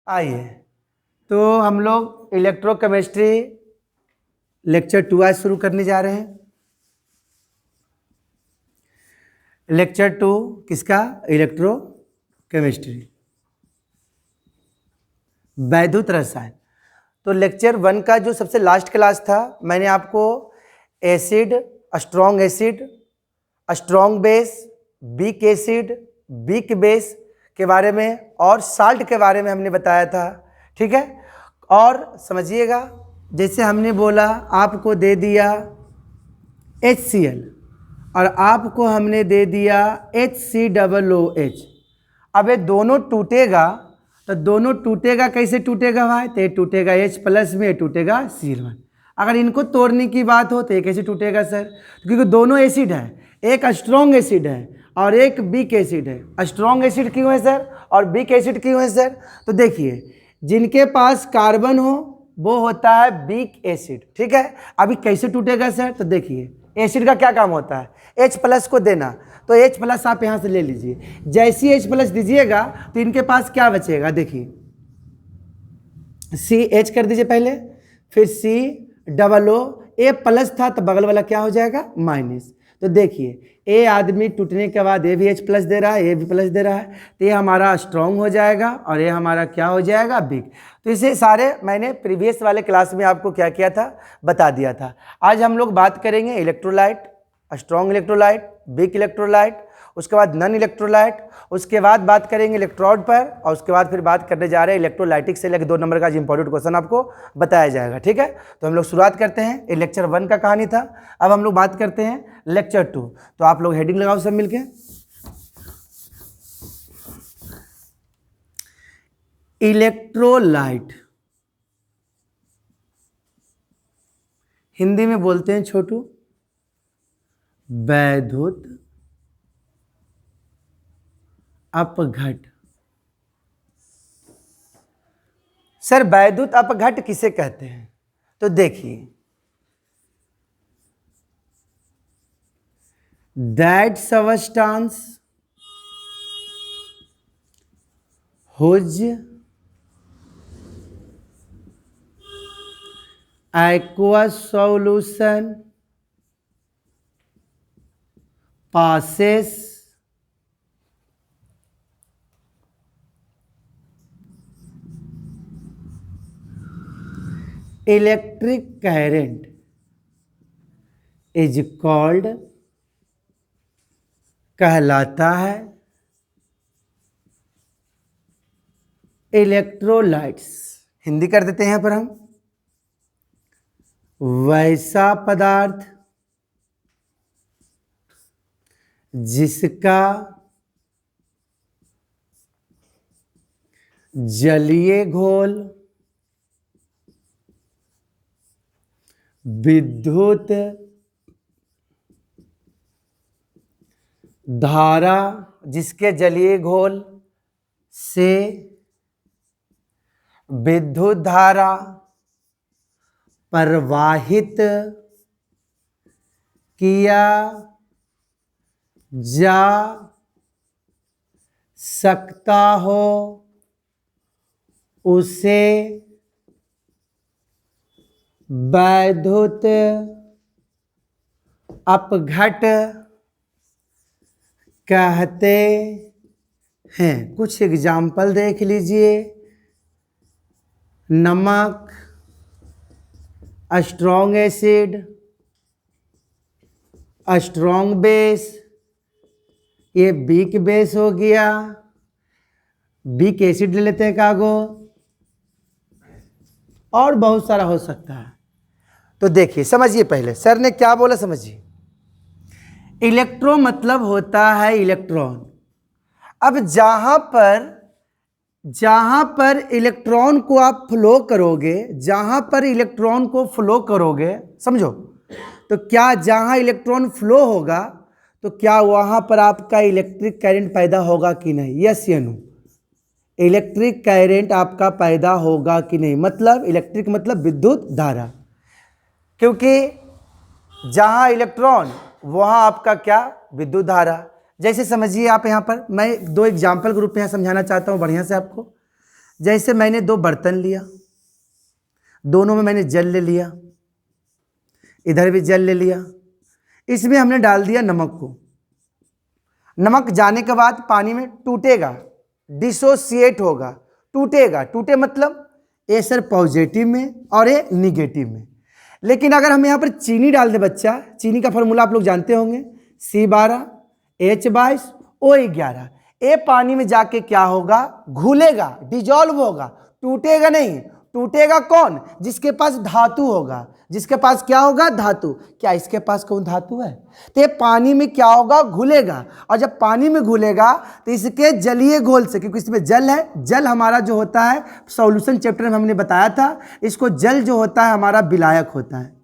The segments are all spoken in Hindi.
आइए, तो हम लोग इलेक्ट्रोकेमिस्ट्री लेक्चर 2 आज शुरू करने जा रहे हैं। लेक्चर 2 किसका? इलेक्ट्रोकेमिस्ट्री, वैद्युत रसायन। तो लेक्चर 1 का जो सबसे लास्ट क्लास था, मैंने आपको acid, strong acid, strong base, weak acid, weak base के बारे में और साल्ट के बारे में हमने बताया था। ठीक है, और समझिएगा, जैसे हमने बोला आपको दे दिया HCl और आपको हमने दे दिया HCOOH। अब ये दोनों टूटेगा, तो दोनों टूटेगा कैसे टूटेगा भाई? तो ये टूटेगा H+ में, ये टूटेगा Cl1। अगर इनको तोड़ने की बात हो तो ये कैसे टूटेगा सर? क्योंकि दोनों एसिड है, एक स्ट्रॉन्ग एसिड है और एक वीक एसिड है। स्ट्रॉन्ग एसिड क्यों है सर और वीक एसिड क्यों है सर? तो देखिए, जिनके पास कार्बन हो वो होता है वीक एसिड। ठीक है, अभी कैसे टूटेगा सर? तो देखिए, एसिड का क्या काम होता है? H+ को देना, तो H+ आप यहाँ से ले लीजिए। जैसी H+ दीजिएगा तो इनके पास क्या बचेगा? देखिए, CH कर दीजिए पहले, फिर COO, A+ था तो बगल वाला क्या हो जाएगा? माइनस। तो देखिए, ए आदमी टूटने के बाद ये भी H+ दे रहा है, ये भी प्लस दे रहा है, तो ये हमारा स्ट्रॉन्ग हो जाएगा और ये हमारा क्या हो जाएगा? वीक। तो इसे सारे मैंने प्रीवियस वाले क्लास में आपको क्या किया था? बता दिया था। आज हम लोग बात करेंगे electrolyte, strong electrolyte, weak electrolyte, उसके बाद नन इलेक्ट्रोलाइट, उसके बाद बात करेंगे इलेक्ट्रोड पर, और उसके बाद फिर बात करने जा रहे हैं इलेक्ट्रोलाइटिक से लेकर 2 नंबर का इंपॉर्टेंट क्वेश्चन आपको बताया जाएगा। ठीक है, तो हम लोग शुरुआत करते हैं। ये लेक्चर 1 का कहानी था। अब हम लोग बात करते हैं लेक्चर 2। तो आप लोग हेडिंग लगाओ सब मिलके। इलेक्ट्रोलाइट हिंदी में बोलते हैं छोटू वैद्युत अपघट। सर वैद्युत अपघट किसे कहते हैं? तो देखिए, that substance whose aqueous solution passes electric current is called, कहलाता है इलेक्ट्रोलाइट्स। हिंदी कर देते हैं यहाँ पर हम, वैसा पदार्थ जिसका जलीय घोल विद्युत धारा, जिसके जलीय घोल से विद्युत धारा प्रवाहित किया जा सकता हो, उसे वैद्युत अपघट कहते हैं। कुछ एग्जाम्पल देख लीजिए। नमक, स्ट्रॉन्ग एसिड, स्ट्रॉन्ग बेस, ये वीक बेस हो गया। वीक एसिड ले लेते हैं कागो, और बहुत सारा हो सकता है। तो देखिए, समझिए, पहले सर ने क्या बोला समझिए। इलेक्ट्रो मतलब होता है इलेक्ट्रॉन। अब जहां पर इलेक्ट्रॉन को आप फ्लो करोगे, जहां पर इलेक्ट्रॉन को फ्लो करोगे, समझो, तो क्या जहां इलेक्ट्रॉन फ्लो होगा तो क्या वहां पर आपका इलेक्ट्रिक करंट पैदा होगा कि नहीं? यस या नो? इलेक्ट्रिक करंट आपका पैदा होगा कि नहीं? मतलब इलेक्ट्रिक मतलब विद्युत धारा, क्योंकि जहां इलेक्ट्रॉन वहां आपका क्या? विद्युत धारा। जैसे समझिए आप, यहाँ पर मैं 2 एग्जाम्पल के रूप में यहाँ समझाना चाहता हूँ बढ़िया से आपको। जैसे मैंने दो बर्तन लिया, दोनों में मैंने जल ले लिया, इधर भी जल ले लिया, इसमें हमने डाल दिया नमक को। नमक जाने के बाद पानी में टूटेगा, डिसोसिएट होगा, टूटेगा। टूटे मतलब ए सर पॉजिटिव में और ए निगेटिव में। लेकिन अगर हम यहाँ पर चीनी डाल दें बच्चा, चीनी का फॉर्मूला आप लोग जानते होंगे, C12H22O11। ए पानी में जाके क्या होगा, घुलेगा, डिजॉल्व होगा, टूटेगा नहीं। टूटेगा कौन, जिसके पास धातु होगा। जिसके पास क्या होगा, धातु। क्या इसके पास कौन धातु है? तो ये पानी में क्या होगा, घुलेगा। और जब पानी में घुलेगा तो इसके जलीय घोल से, क्योंकि इसमें जल है, जल हमारा जो होता है सॉल्यूशन चैप्टर में हमने बताया था, इसको जल जो होता है हमारा विलायक होता है,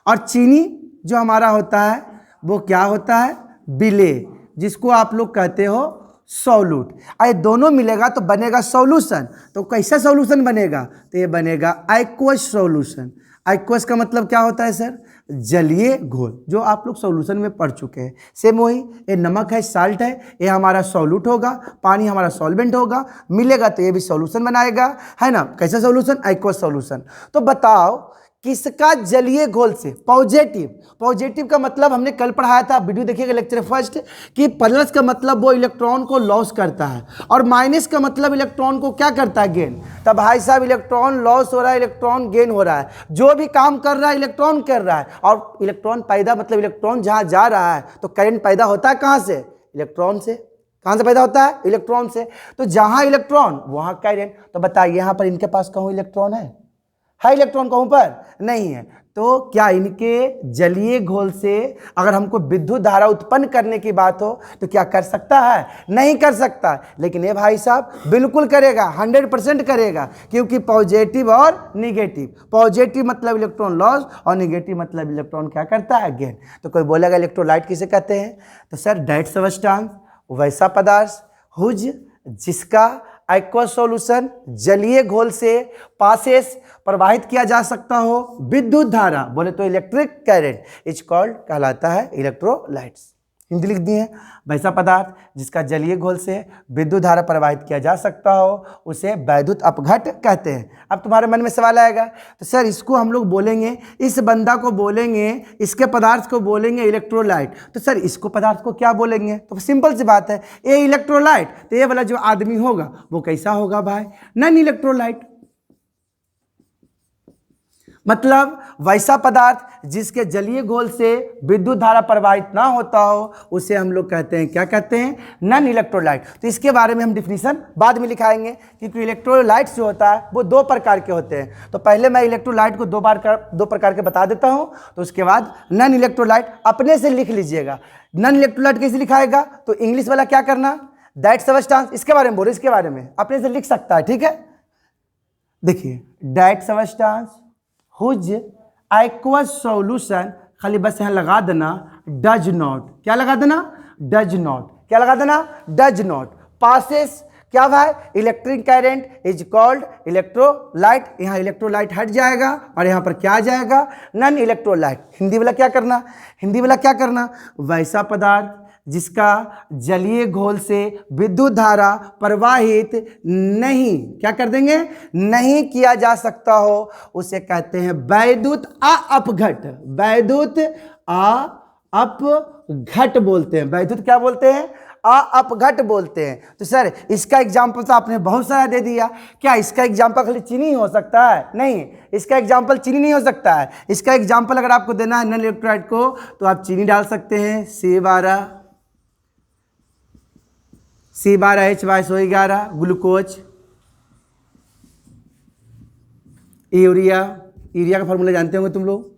और चीनी जो हमारा होता है वो क्या होता है, विलेय, जिसको आप लोग कहते हो सॉल्यूट। ये दोनों मिलेगा तो बनेगा सॉल्यूशन। तो कैसा सॉल्यूशन बनेगा, तो ये बनेगा एक्वस सॉल्यूशन। एक्वस का मतलब क्या होता है सर, जलीय घोल, जो आप लोग सॉल्यूशन में पढ़ चुके हैं। सेम वही, ये नमक है, साल्ट है, ये हमारा सॉल्यूट होगा, पानी हमारा सॉल्वेंट होगा, मिलेगा तो ये भी सॉल्यूशन बनाएगा, है ना। कैसा सॉल्यूशन, एक्वस सॉल्यूशन। तो बताओ किसका जलीय घोल से, पॉजिटिव। पॉजिटिव का मतलब हमने कल पढ़ाया था, वीडियो देखिएगा लेक्चर फर्स्ट, कि प्लस का मतलब वो इलेक्ट्रॉन को लॉस करता है, और माइनस का मतलब इलेक्ट्रॉन को क्या करता है, गेन। तब भाई साहब इलेक्ट्रॉन लॉस हो रहा है, इलेक्ट्रॉन गेन हो रहा है, जो भी काम कर रहा है इलेक्ट्रॉन कर रहा है। और इलेक्ट्रॉन पैदा मतलब इलेक्ट्रॉन जहाँ जा रहा है तो करंट पैदा होता है कहाँ से, इलेक्ट्रॉन से। कहाँ से पैदा होता है, इलेक्ट्रॉन से। तो जहाँ इलेक्ट्रॉन वहाँ करंट। तो बताइए यहाँ पर इनके पास कहूँ इलेक्ट्रॉन है इलेक्ट्रॉन कहूँ पर नहीं है। तो क्या इनके जलीय घोल से अगर हमको विद्युत धारा उत्पन्न करने की बात हो तो क्या कर सकता है, नहीं कर सकता। लेकिन ये भाई साहब बिल्कुल करेगा, 100% करेगा, क्योंकि पॉजिटिव और निगेटिव। पॉजिटिव मतलब इलेक्ट्रॉन लॉस और निगेटिव मतलब इलेक्ट्रॉन क्या करता है, गेन। तो कोई बोलेगा इलेक्ट्रोलाइट किसे कहते हैं, तो सर दैट सब्सटेंस, वैसा पदार्थ हुज जिसका एक्वस सॉल्यूशन जलीय घोल से पासेस प्रवाहित किया जा सकता हो विद्युत धारा, बोले तो इलेक्ट्रिक करंट इज कॉल्ड, कहलाता है इलेक्ट्रोलाइट्स। हिंदी लिख दिए, वैसा पदार्थ जिसका जलीय घोल से विद्युत धारा प्रवाहित किया जा सकता हो उसे वैद्युत अपघट कहते हैं। अब तुम्हारे मन में सवाल आएगा, तो सर इसको हम लोग बोलेंगे, इस बंदा को बोलेंगे, इसके पदार्थ को बोलेंगे इलेक्ट्रोलाइट, तो सर इसको पदार्थ को क्या बोलेंगे। तो सिंपल सी बात है, ये इलेक्ट्रोलाइट, तो ये वाला जो आदमी होगा वो कैसा होगा भाई, नॉन इलेक्ट्रोलाइट। मतलब वैसा पदार्थ जिसके जलीय घोल से विद्युत धारा प्रवाहित ना होता हो उसे हम लोग कहते हैं, क्या कहते हैं, नॉन इलेक्ट्रोलाइट। तो इसके बारे में हम डिफिनीशन बाद में लिखाएंगे, क्योंकि इलेक्ट्रोलाइट्स जो होता है वो दो प्रकार के होते हैं। तो पहले मैं इलेक्ट्रोलाइट को दो प्रकार के बता देता हूं, तो उसके बाद नॉन इलेक्ट्रोलाइट अपने से लिख लीजिएगा। नॉन इलेक्ट्रोलाइट कैसे लिखाएगा, तो इंग्लिश वाला क्या करना, दैट सब्सटेंस, इसके बारे में बोलो, इसके बारे में अपने से लिख सकता है, ठीक है। देखिए that substance whose aqueous solution, खाली बस यहाँ लगा देना डज नॉट, क्या लगा देना, डज नॉट, क्या लगा देना, डज नॉट पासेस, क्या भाई, electric current is called electrolyte. यहाँ इलेक्ट्रोलाइट हट जाएगा और यहाँ पर क्या आ जाएगा, नॉन इलेक्ट्रोलाइट। हिंदी वाला क्या करना, हिंदी वाला क्या करना, वैसा पदार्थ जिसका जलीय घोल से विद्युत धारा प्रवाहित नहीं, क्या कर देंगे, नहीं किया जा सकता हो उसे कहते हैं वैद्युत अपघट। वैद्युत अपघट बोलते हैं, वैद्युत क्या बोलते हैं, अपघट बोलते हैं। तो सर इसका एग्जाम्पल तो आपने बहुत सारा दे दिया, क्या इसका एग्जाम्पल खाली चीनी हो सकता है, नहीं, इसका एग्जाम्पल चीनी नहीं हो सकता है। इसका एग्जाम्पल अगर आपको देना है नॉन इलेक्ट्रोलाइट को तो आप चीनी डाल सकते हैं, C12H22O11, ग्लूकोज, यूरिया, यूरिया का फॉर्मूला जानते होंगे तुम लोग,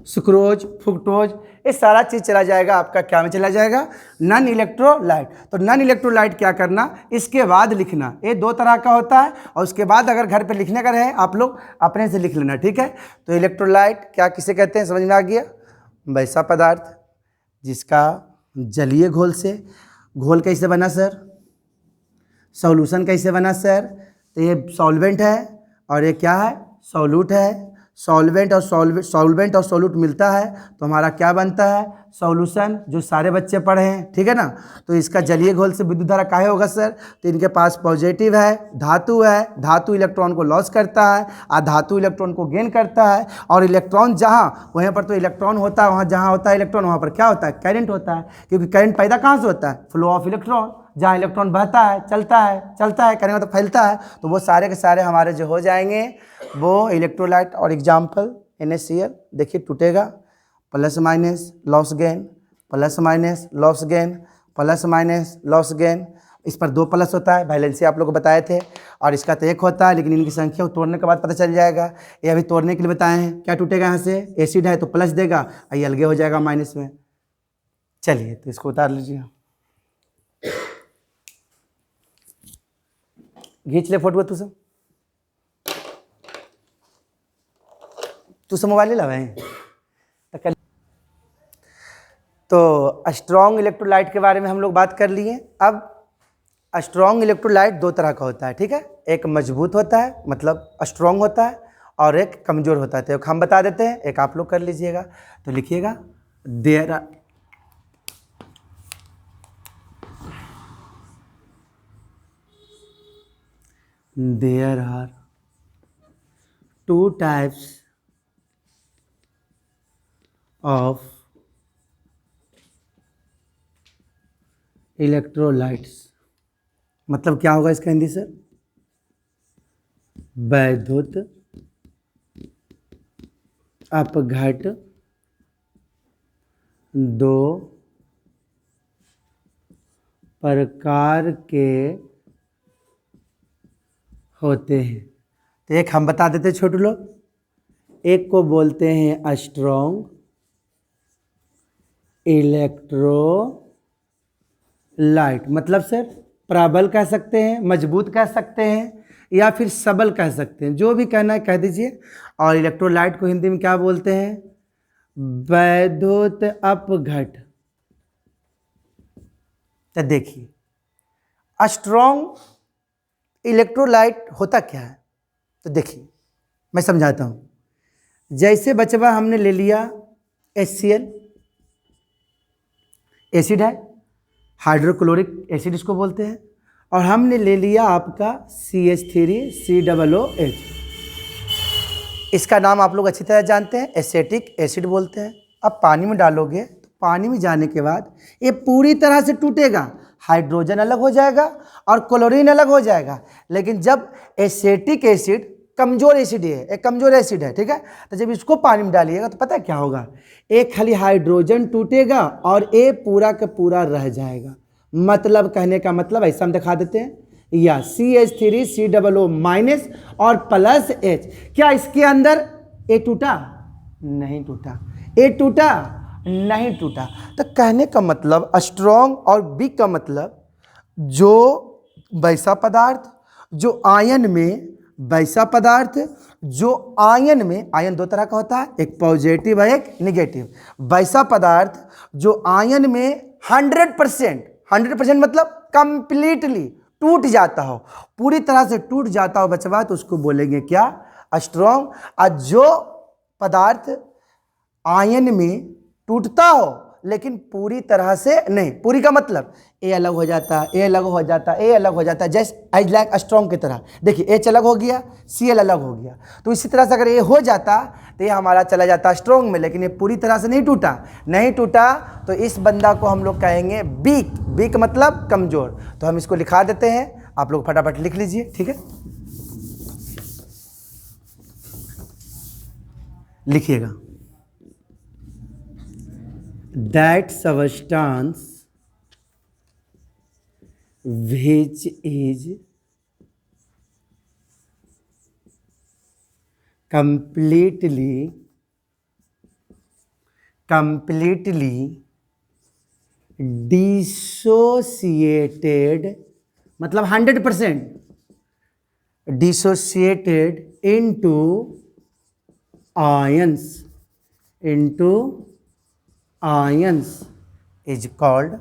सुक्रोज, फ्रुक्टोज, ये सारा चीज़ चला जाएगा आपका क्या में चला जाएगा, नॉन इलेक्ट्रोलाइट। तो नॉन इलेक्ट्रोलाइट क्या करना, इसके बाद लिखना, ये दो तरह का होता है, और उसके बाद अगर घर पे लिखने का रहे आप लोग अपने से लिख लेना, ठीक है। तो इलेक्ट्रोलाइट क्या किसे कहते हैं, समझ में आ गया, वैसा पदार्थ जिसका जलीय घोल से, घोल कैसे बना सर, सॉल्यूशन कैसे बना सर, तो ये सॉल्वेंट है और ये क्या है, सॉल्यूट है। सॉल्वेंट और सॉल्यूट मिलता है तो हमारा क्या बनता है, सॉल्यूशन, जो सारे बच्चे पढ़े हैं, ठीक है ना। तो इसका जलीय घोल से विद्युत धारा काहे होगा सर, तो इनके पास पॉजिटिव है, धातु है, धातु इलेक्ट्रॉन को लॉस करता है और धातु इलेक्ट्रॉन को गेन करता है, और इलेक्ट्रॉन जहाँ, वहाँ पर तो इलेक्ट्रॉन होता है, वहाँ जहाँ होता है इलेक्ट्रॉन वहाँ पर क्या होता है, करंट होता है, क्योंकि करंट पैदा कहाँ से होता है, फ्लो ऑफ इलेक्ट्रॉन, जहाँ इलेक्ट्रॉन बहता है, चलता है, करंट मतलब फैलता है, तो वो सारे के सारे हमारे जो हो जाएंगे वो इलेक्ट्रोलाइट। और एग्जाम्पल NaCl, देखिए टूटेगा, plus minus loss gain, plus minus loss gain, plus minus loss gain, इस पर 2 प्लस होता है, वैलेंसी आप लोग को बताए थे, और इसका तो 1 होता है, लेकिन इनकी संख्या तोड़ने के बाद पता चल जाएगा। ये अभी तोड़ने के लिए बताए हैं, क्या टूटेगा यहाँ से, एसिड है तो प्लस देगा, ये अलगे हो जाएगा माइनस में। चलिए तो इसको उतार लीजिए, खींच ले फोटो, तू सब मोबाइल लावे हैं। तो स्ट्रॉन्ग इलेक्ट्रोलाइट के बारे में हम लोग बात कर लिए। अब स्ट्रॉन्ग इलेक्ट्रोलाइट 2 तरह का होता है, ठीक है, एक मजबूत होता है मतलब स्ट्रॉन्ग होता है, और एक कमज़ोर होता है। तो एक हम बता देते हैं, एक आप लोग कर लीजिएगा। तो लिखिएगा, there are 2 types of electrolytes. मतलब क्या होगा इसका हिंदी सर, वैद्युत अपघट 2 प्रकार के होते हैं। तो एक हम बता देते छोटे लोग, एक को बोलते हैं स्ट्रॉन्ग इलेक्ट्रोलाइट, मतलब सर प्रबल कह सकते हैं, मजबूत कह सकते हैं, या फिर सबल कह सकते हैं, जो भी कहना है कह दीजिए। और इलेक्ट्रोलाइट को हिंदी में क्या बोलते हैं, वैद्युत अपघट। तो देखिए स्ट्रॉन्ग इलेक्ट्रोलाइट होता क्या है, तो देखिए मैं समझाता हूँ। जैसे बचवा हमने ले लिया HCl, एसिड है, हाइड्रोक्लोरिक एसिड इसको बोलते हैं, और हमने ले लिया आपका CH3COOH। इसका नाम आप लोग अच्छी तरह जानते हैं, एसेटिक एसिड बोलते हैं। अब पानी में डालोगे तो पानी में जाने के बाद ये पूरी तरह से टूटेगा, हाइड्रोजन अलग हो जाएगा और क्लोरीन अलग हो जाएगा। लेकिन जब एसेटिक एसिड कमजोर एसिड है, एक कमजोर एसिड है, ठीक है, तो जब इसको पानी में डालिएगा तो पता है क्या होगा, एक खाली हाइड्रोजन टूटेगा और ये पूरा का पूरा रह जाएगा। मतलब कहने का मतलब ऐसा हम दिखा देते हैं, या CH3COO माइनस और प्लस H, क्या इसके अंदर ए टूटा, नहीं टूटा, ए टूटा, नहीं टूटा। तो कहने का मतलब स्ट्रॉन्ग और वीक का मतलब जो वैसा पदार्थ जो आयन में, वैसा पदार्थ जो आयन में, आयन 2 तरह का होता है, एक पॉजिटिव है एक निगेटिव। वैसा पदार्थ जो आयन में 100% मतलब कंप्लीटली टूट जाता हो, पूरी तरह से टूट जाता हो बचवा, तो उसको बोलेंगे क्या, स्ट्रॉन्ग। और जो पदार्थ आयन में टूटता हो लेकिन पूरी तरह से नहीं, पूरी का मतलब ए अलग हो जाता है, ए अलग हो जाता है, ए अलग हो जाता है, जैसे एज लाइक स्ट्रॉन्ग की तरह। देखिए H अलग हो गया, Cl अलग हो गया, तो इसी तरह से अगर ये हो जाता तो ये हमारा चला जाता स्ट्रॉन्ग में, लेकिन ये पूरी तरह से नहीं टूटा, नहीं टूटा, तो इस बंदा को हम लोग कहेंगे वीक। वीक मतलब कमजोर। तो हम इसको लिखा देते हैं, आप लोग फटाफट लिख लीजिए, ठीक है, लिखिएगा, that substance which is completely dissociated, मतलब 100% dissociated into ions, is called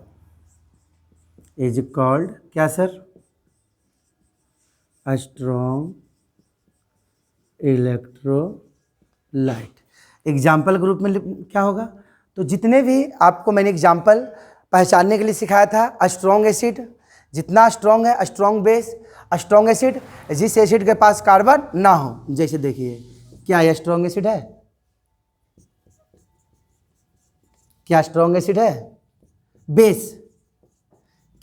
क्या sir, strong electrolyte. Light. Example के रूप में क्या होगा, तो जितने भी आपको मैंने एग्जाम्पल पहचानने के लिए सिखाया था, स्ट्रॉन्ग एसिड जितना स्ट्रॉन्ग है, स्ट्रॉन्ग बेस, स्ट्रॉन्ग एसिड जिस एसिड के पास कार्बन ना हो, जैसे देखिए क्या यह स्ट्रॉन्ग एसिड है, क्या स्ट्रॉन्ग एसिड है, बेस,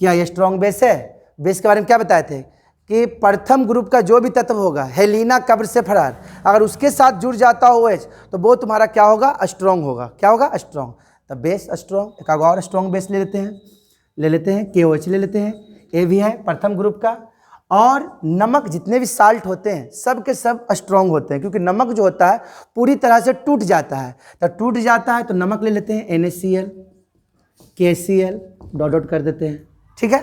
क्या यह स्ट्रॉन्ग बेस है। बेस के बारे में क्या बताए थे कि प्रथम ग्रुप का जो भी तत्व होगा, हेलिना कब्र से फरार, अगर उसके साथ जुड़ जाता हो OH तो वो तुम्हारा क्या होगा, स्ट्रॉन्ग होगा। क्या होगा, स्ट्रॉन्ग। तो बेस स्ट्रॉन्ग, एक और स्ट्रॉन्ग बेस ले लेते हैं, KOH ले लेते हैं, ये भी है प्रथम ग्रुप का। और नमक, जितने भी साल्ट होते हैं सब के सब स्ट्रॉन्ग होते हैं, क्योंकि नमक जो होता है पूरी तरह से टूट जाता है, तो टूट जाता है तो नमक ले लेते हैं, NaCl, KCl डॉट डॉट कर देते हैं। ठीक है,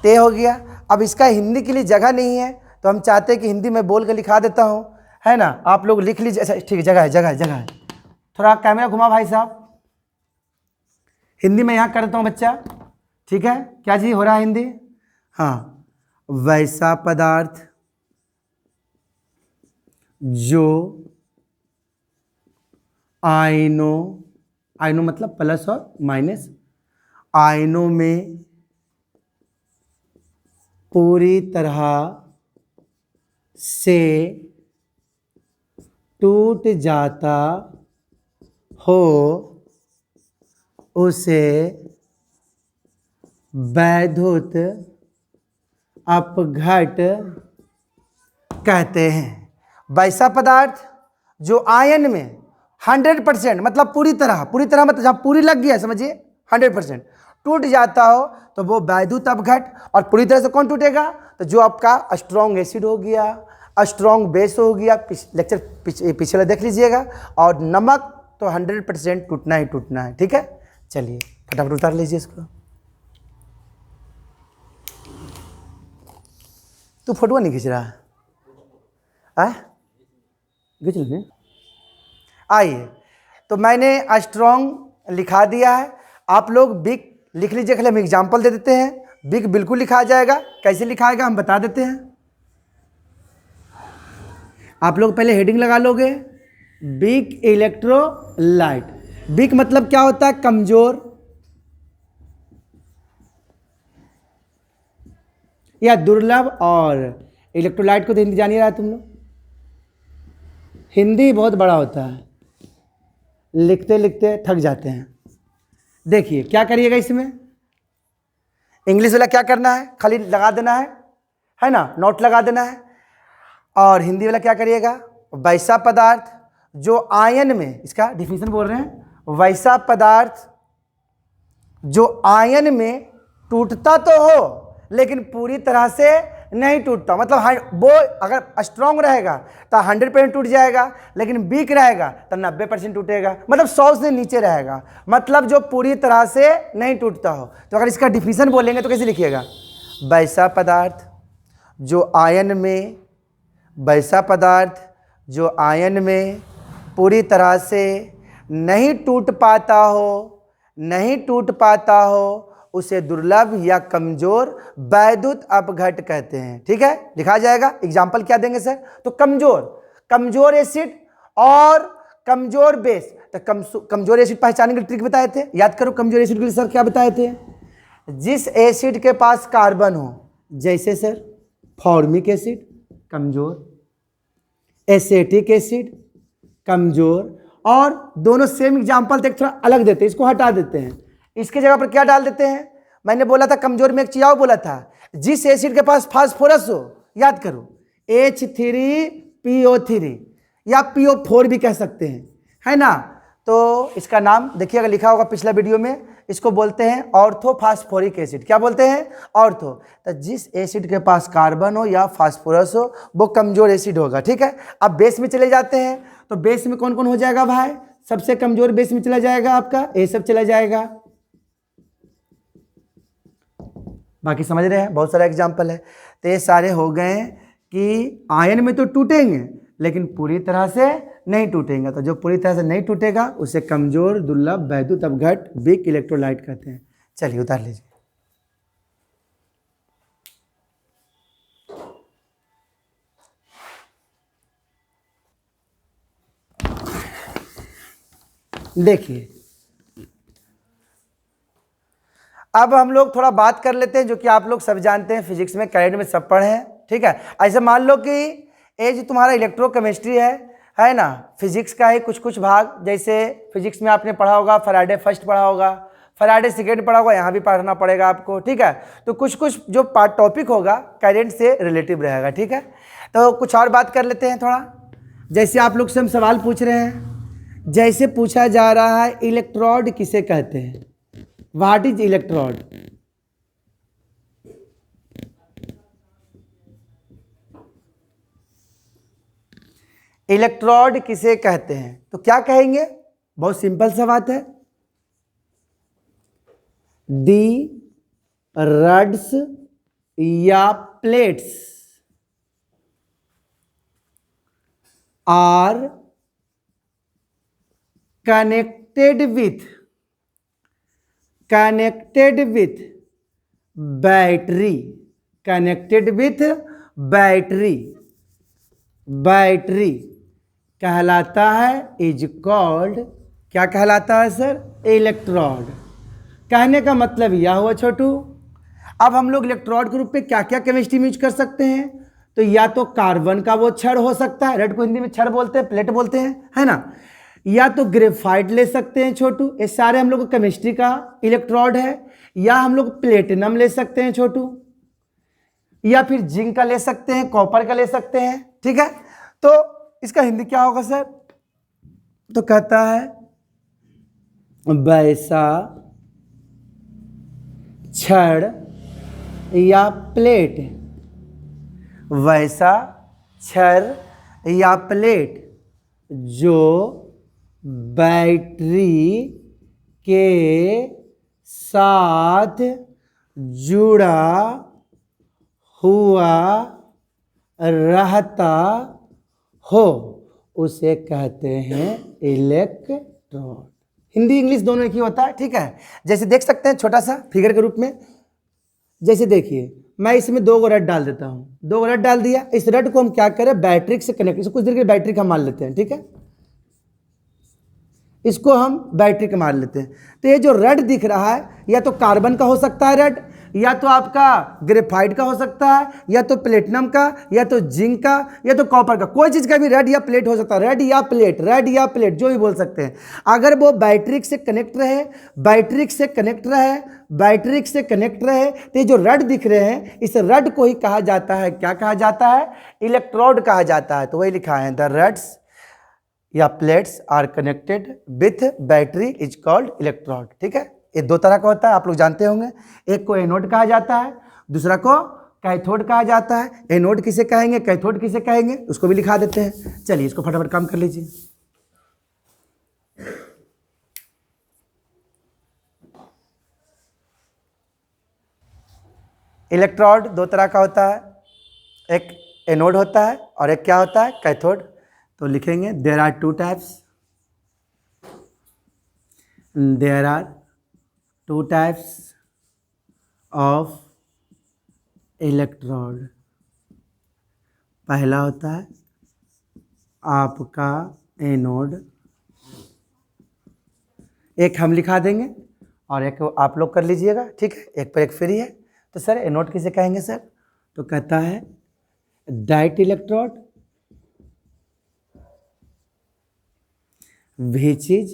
तो ये हो गया। अब इसका हिंदी के लिए जगह नहीं है, तो हम चाहते हैं कि हिंदी में बोल के लिखा देता हूँ, है ना, आप लोग लिख लीजिए। अच्छा ठीक है, जगह है। थोड़ा कैमरा घुमा भाई साहब, हिंदी में यहाँ कर देता हूँ बच्चा। ठीक है, क्या जी हो रहा है हिंदी, हाँ, वैसा पदार्थ जो आयनों मतलब प्लस और माइनस, आयनों में पूरी तरह से टूट जाता हो उसे वैद्युत अपघट कहते हैं। वैसा पदार्थ जो आयन में 100% मतलब पूरी तरह मतलब जहाँ पूरी लग गया समझिए 100% टूट जाता हो तो वो वैद्युत अपघट। और पूरी तरह से कौन टूटेगा, तो जो आपका स्ट्रॉन्ग एसिड हो गया, स्ट्रॉन्ग बेस हो गया, लेक्चर पिछले देख लीजिएगा। और नमक तो 100% टूटना ही टूटना है। ठीक है, चलिए फटाफट उतार लीजिए इसको। तू फोटो नहीं खींच रहा है, खींच लीजिए। आइए, तो मैंने स्ट्रॉन्ग लिखा दिया है, आप लोग बिग लिख लीजिए। खाली हम एग्जाम्पल दे देते हैं, बिग बिल्कुल लिखा जाएगा, कैसे लिखाएगा हम बता देते हैं। आप लोग पहले हेडिंग लगा लोगे, बिग इलेक्ट्रोलाइट। बिग मतलब क्या होता है, कमजोर या दुर्लभ। और इलेक्ट्रोलाइट को तो हिंदी जान ही रहा है तुम लोग, हिंदी बहुत बड़ा होता है, लिखते लिखते थक जाते हैं। देखिए क्या करिएगा इसमें, इंग्लिश वाला क्या करना है, खाली लगा देना है ना, नोट लगा देना है। और हिंदी वाला क्या करिएगा, वैसा पदार्थ जो आयन में, इसका डिफिनेशन बोल रहे हैं, वैसा पदार्थ जो आयन में टूटता तो हो लेकिन पूरी तरह से नहीं टूटता। मतलब वो अगर स्ट्रॉन्ग रहेगा तो 100% टूट जाएगा, लेकिन वीक रहेगा तो 90% टूटेगा, मतलब 100 से नीचे रहेगा, मतलब जो पूरी तरह से नहीं टूटता हो। तो अगर इसका डिफिनेशन बोलेंगे तो कैसे लिखिएगा, वैसा पदार्थ जो आयन में, वैसा पदार्थ जो आयन में पूरी तरह से नहीं टूट पाता हो उसे दुर्लभ या कमजोर वैद्युत अपघट कहते हैं। ठीक है, लिखा जाएगा। एग्जाम्पल क्या देंगे सर, तो कमजोर एसिड और कमजोर बेस। तो कमजोर एसिड पहचानने के ट्रिक बताए थे, याद करो। कमजोर एसिड के लिए सर क्या बताए थे, जिस एसिड के पास कार्बन हो, जैसे सर फॉर्मिक एसिड कमजोर, एसेटिक एसिड कमजोर। और दोनों सेम एग्जाम्पल थे, थोड़ा अलग देते हैं, इसको हटा देते हैं, इसके जगह पर क्या डाल देते हैं। मैंने बोला था कमजोर में एक चीज और बोला था, जिस एसिड के पास फास्फोरस हो, याद करो H3PO3 या PO4 भी कह सकते हैं, है ना। तो इसका नाम देखिएगा, लिखा होगा पिछला वीडियो में, इसको बोलते हैं ऑर्थोफास्फोरिक एसिड। क्या बोलते हैं, ऑर्थो। तो जिस एसिड के पास कार्बन हो या फास्फोरस हो वो कमजोर एसिड होगा। ठीक है, अब बेस में चले जाते हैं, तो बेस में कौन कौन हो जाएगा भाई, सबसे कमजोर बेस में चला जाएगा आपका ये सब चला जाएगा। बाकी समझ रहे हैं, बहुत सारा एग्जाम्पल है। तो ये सारे हो गए कि आयन में तो टूटेंगे लेकिन पूरी तरह से नहीं टूटेंगे। तो जो पूरी तरह से नहीं टूटेगा उसे कमजोर, दुर्लभ, वैद्युत अपघट, वीक इलेक्ट्रोलाइट कहते हैं। चलिए उतार लीजिए। देखिए अब हम लोग थोड़ा बात कर लेते हैं जो कि आप लोग सब जानते हैं, फिजिक्स में करंट में सब पढ़े हैं, ठीक है। ऐसे मान लो कि ये जो तुम्हारा इलेक्ट्रोकेमिस्ट्री है ना, फिजिक्स का ही कुछ कुछ भाग, जैसे फिजिक्स में आपने पढ़ा होगा फैराडे फर्स्ट पढ़ा होगा, फैराडे सेकेंड पढ़ा होगा, यहाँ भी पढ़ना पड़ेगा आपको, ठीक है। तो कुछ कुछ जो पार्ट टॉपिक होगा करंट से रिलेटिव रहेगा, ठीक है। तो कुछ और बात कर लेते हैं थोड़ा, जैसे आप लोग से हम सवाल पूछ रहे हैं, जैसे पूछा जा रहा है इलेक्ट्रोड किसे कहते हैं, व्हाट इज इलेक्ट्रोड। इलेक्ट्रोड किसे कहते हैं, तो क्या कहेंगे, बहुत सिंपल सा बात है, दी रड्स या plates are connected with battery, connected with battery कहलाता है, इज कॉल्ड, क्या कहलाता है सर, इलेक्ट्रोड। कहने का मतलब यह हुआ छोटू। अब हम लोग इलेक्ट्रोड के रूप में क्या क्या केमिस्ट्री में यूज कर सकते हैं, तो या तो कार्बन का वो छड़ हो सकता है, रेड को हिंदी में छड़ बोलते हैं, प्लेट बोलते हैं, है ना, या तो ग्रेफाइट ले सकते हैं छोटू, ये सारे हम लोग केमिस्ट्री का इलेक्ट्रोड है, या हम लोग प्लेटिनम ले सकते हैं छोटू, या फिर जिंक का ले सकते हैं, कॉपर का ले सकते हैं, ठीक है। तो इसका हिंदी क्या होगा सर, तो कहता है वैसा छड़ या प्लेट, वैसा छड़ या प्लेट जो बैटरी के साथ जुड़ा हुआ रहता हो, उसे कहते हैं इलेक्ट्रोड। हिंदी इंग्लिश दोनों एक ही होता है, ठीक है। जैसे देख सकते हैं छोटा सा फिगर के रूप में, जैसे देखिए मैं इसमें 2 रड डाल देता हूँ, 2 रड डाल दिया, इस रड को हम क्या करें, बैटरी से कनेक्ट, कुछ देर के बैटरी का मान लेते हैं, ठीक है, इसको हम बैटरी का मान लेते हैं। तो ये जो रड दिख रहा है या तो कार्बन का हो सकता है रड, या तो आपका ग्रेफाइट का हो सकता है, या तो प्लेटिनम का, या तो जिंक का, या तो कॉपर का, कोई चीज़ का भी रड या प्लेट हो सकता है, रड या प्लेट जो भी बोल सकते हैं। अगर वो बैटरी से कनेक्ट रहे, तो ये जो रड दिख रहे हैं, इस रड को ही कहा जाता है, क्या कहा जाता है, इलेक्ट्रोड कहा जाता है। तो वही लिखा है, द रड्स या plates are connected with battery is called electrode, ठीक है। ये 2 तरह का होता है, आप लोग जानते होंगे, एक को एनोड कहा जाता है, दूसरा को कैथोड कहा जाता है। एनोड किसे कहेंगे, कैथोड किसे कहेंगे, उसको भी लिखा देते हैं। चलिए इसको फटाफट काम कर लीजिए। इलेक्ट्रोड 2 तरह का होता है, एक एनोड होता है और एक क्या होता है, कैथोड। तो लिखेंगे there are 2 types, there are 2 types of electrode. पहला होता है आपका एनोड, एक हम लिखा देंगे और एक आप लोग कर लीजिएगा, ठीक है, एक पर एक फ्री है। तो सर एनोड किसे कहेंगे सर, तो कहता है diet electrode which is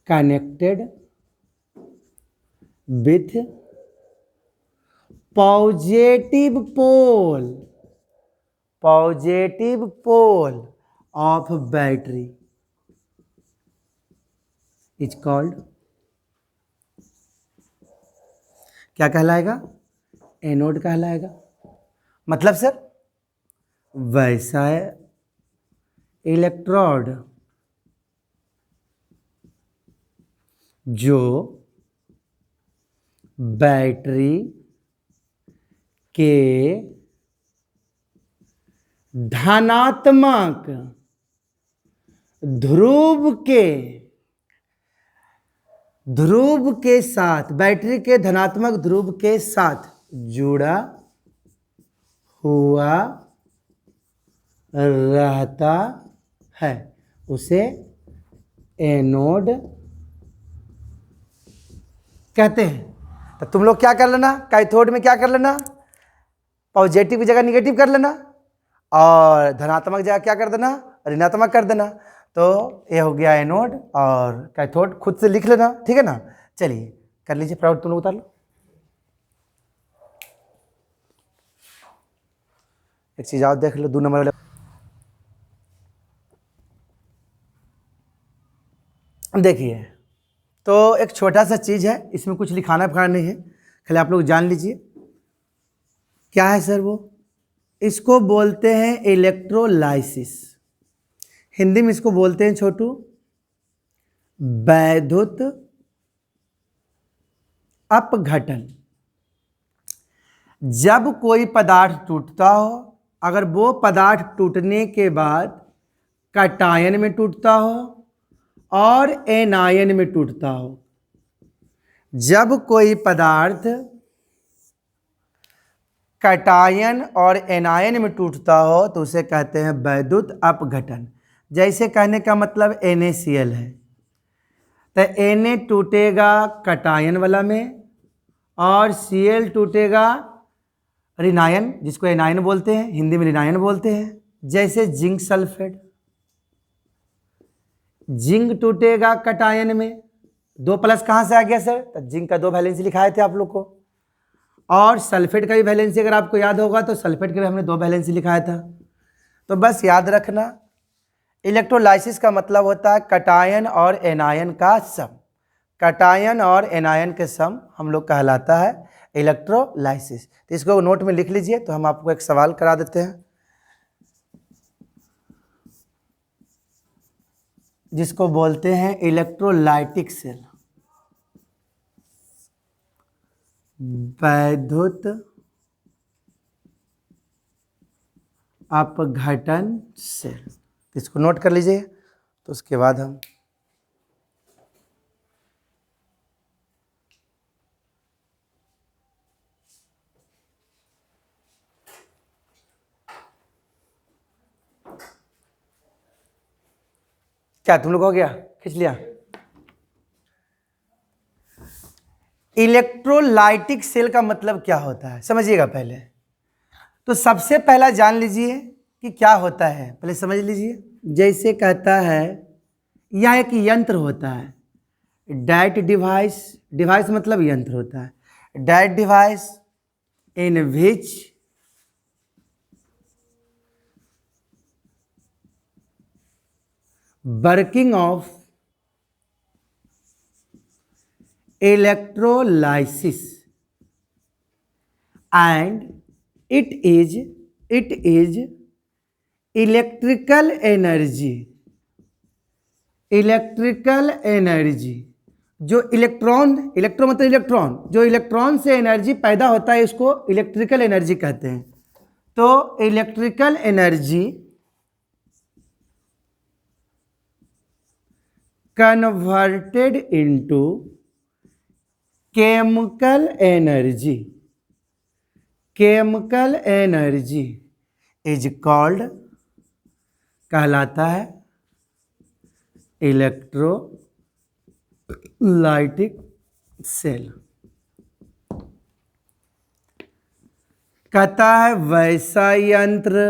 connected with positive pole of battery is called, क्या कहलाएगा, एनोड कहलाएगा। मतलब सर वैसा है इलेक्ट्रोड जो बैटरी के धनात्मक ध्रुव के साथ, बैटरी के धनात्मक ध्रुव के साथ जुड़ा हुआ रहता है, उसे एनोड कहते हैं। तो तुम लोग क्या कर लेना, कैथोड में क्या कर लेना, पॉजिटिव की जगह निगेटिव कर लेना और धनात्मक जगह क्या कर देना, ऋणात्मक कर देना। तो ये हो गया एनोड और कैथोड, खुद से लिख लेना, ठीक है ना। चलिए कर लीजिए प्राउड, तुम लोग उतार लो। एक चीज और देख लो, 2 नंबर वाले। देखिए, तो एक छोटा सा चीज है, इसमें कुछ लिखाना पखाना नहीं है, खाली आप लोग जान लीजिए क्या है सर वो। इसको बोलते हैं इलेक्ट्रोलाइसिस, हिंदी में इसको बोलते हैं छोटू वैद्युत अपघटन। जब कोई पदार्थ टूटता हो, अगर वो पदार्थ टूटने के बाद कैटायन में टूटता हो और एनायन में टूटता हो, जब कोई पदार्थ कैटायन और एनायन में टूटता हो तो उसे कहते हैं वैद्युत अपघटन। जैसे कहने का मतलब NaCl है, तो Na टूटेगा कैटायन वाला में और Cl टूटेगा ऋणायन, जिसको एनायन बोलते हैं, हिंदी में ऋणायन बोलते हैं। जैसे जिंक सल्फेट, जिंक टूटेगा कैटायन में, 2+ कहाँ से आ गया सर, तो जिंक का 2 वैलेंसी लिखाए थे आप लोग को। और सल्फेट का भी वैलेंसी अगर आपको याद होगा तो सल्फेट के भी हमने 2 वैलेंसी लिखाया था। तो बस याद रखना, इलेक्ट्रोलाइसिस का मतलब होता है कैटायन और एनायन का सम। कैटायन और एनायन के सम हम लोग कहलाता है इलेक्ट्रोलाइसिस। तो इसको नोट में लिख लीजिए। तो हम आपको एक सवाल करा देते हैं, जिसको बोलते हैं इलेक्ट्रोलाइटिक सेल, वैद्युत अपघटन सेल। इसको नोट कर लीजिए। तो उसके बाद हम क्या तुम लोग हो गया, खींच लिया। इलेक्ट्रोलाइटिक सेल का मतलब क्या होता है समझिएगा पहले। तो सबसे पहला जान लीजिए कि क्या होता है, पहले समझ लीजिए। जैसे कहता है, यह एक यंत्र होता है, डैट डिवाइस, डिवाइस मतलब यंत्र होता है, that device in which working of electrolysis and it is electrical energy जो इलेक्ट्रॉन, इलेक्ट्रो मतलब इलेक्ट्रॉन, जो इलेक्ट्रॉन से एनर्जी पैदा होता है इसको इलेक्ट्रिकल एनर्जी कहते हैं। तो electrical energy converted into chemical energy, chemical energy is called, कहलाता है इलेक्ट्रोलाइटिक सेल। कहता है वैसा यंत्र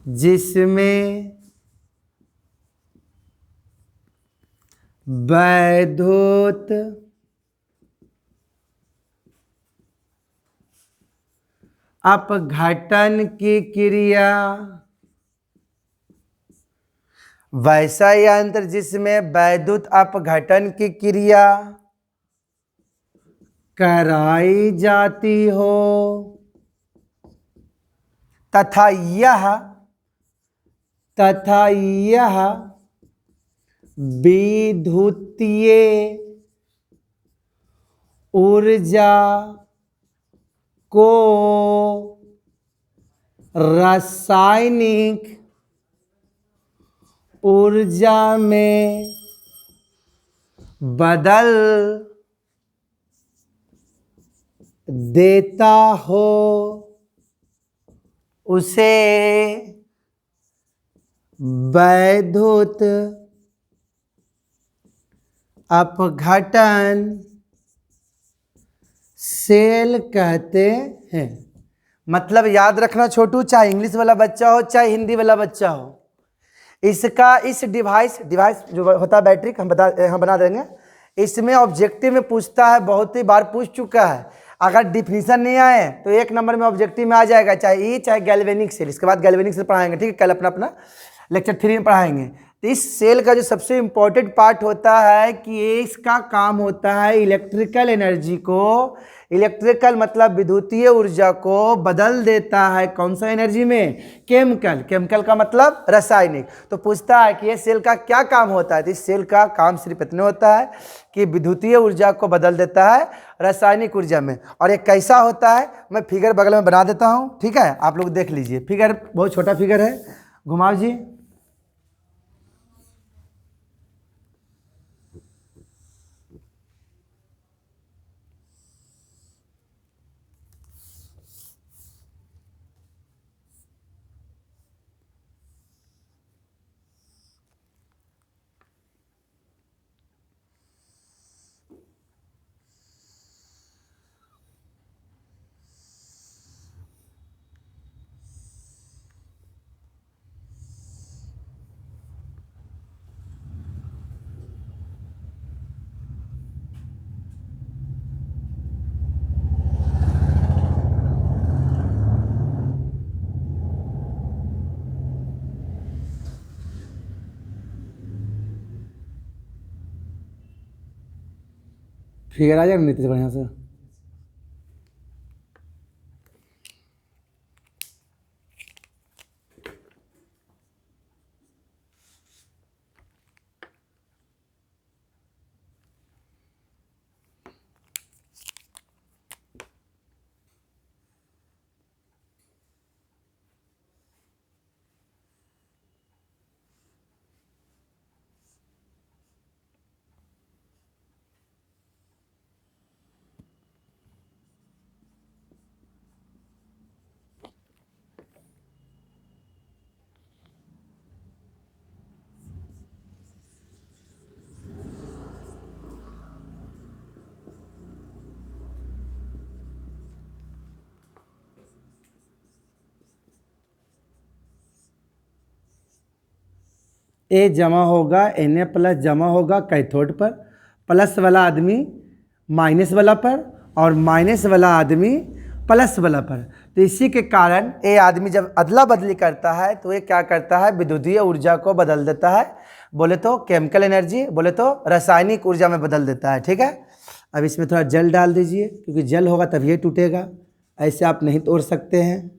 जिसमें वैद्युत अपघटन की क्रिया, वैसा यंत्र जिसमें वैद्युत अपघटन की क्रिया कराई जाती हो तथा यह विद्युतीय ऊर्जा को रासायनिक ऊर्जा में बदल देता हो, उसे वैद्युत अपघटन सेल कहते हैं। मतलब याद रखना छोटू, चाहे इंग्लिश वाला बच्चा हो चाहे हिंदी वाला बच्चा हो, इसका इस डिवाइस जो होता है बैटरी, हम बना देंगे। इसमें ऑब्जेक्टिव में पूछता है, बहुत ही बार पूछ चुका है। अगर डिफिनीशन नहीं आए तो 1 नंबर में ऑब्जेक्टिव में आ जाएगा, चाहे ई चाहे गैल्वेनिक सेल। इसके बाद गैल्वेनिक सेल पढ़ाएंगे, ठीक है, कल अपना लेक्चर 3 में पढ़ाएंगे। तो इस सेल का जो सबसे इम्पोर्टेंट पार्ट होता है कि इसका काम होता है इलेक्ट्रिकल एनर्जी को, इलेक्ट्रिकल मतलब विद्युतीय ऊर्जा को बदल देता है। कौन सा एनर्जी में? केमिकल। केमिकल का मतलब रासायनिक। तो पूछता है कि ये सेल का क्या काम होता है। तो इस सेल का काम सिर्फ इतने होता है कि विद्युतीय ऊर्जा को बदल देता है रासायनिक ऊर्जा में। और ये कैसा होता है, मैं फिगर बगल में बना देता हूँ, ठीक है, आप लोग देख लीजिए। फिगर बहुत छोटा फिगर है, घुमाओ जी। फिगर आ जाएगा नीतीश बढ़िया से। ए जमा होगा Na प्लस जमा होगा कैथोड पर, प्लस वाला आदमी माइनस वाला पर और माइनस वाला आदमी प्लस वाला पर। तो इसी के कारण ए आदमी जब अदला बदली करता है तो ये क्या करता है, विद्युतीय ऊर्जा को बदल देता है। बोले तो केमिकल एनर्जी, बोले तो रासायनिक ऊर्जा में बदल देता है, ठीक है। अब इसमें थोड़ा जल डाल दीजिए, क्योंकि जल होगा तभी ये टूटेगा, ऐसे आप नहीं तोड़ सकते हैं।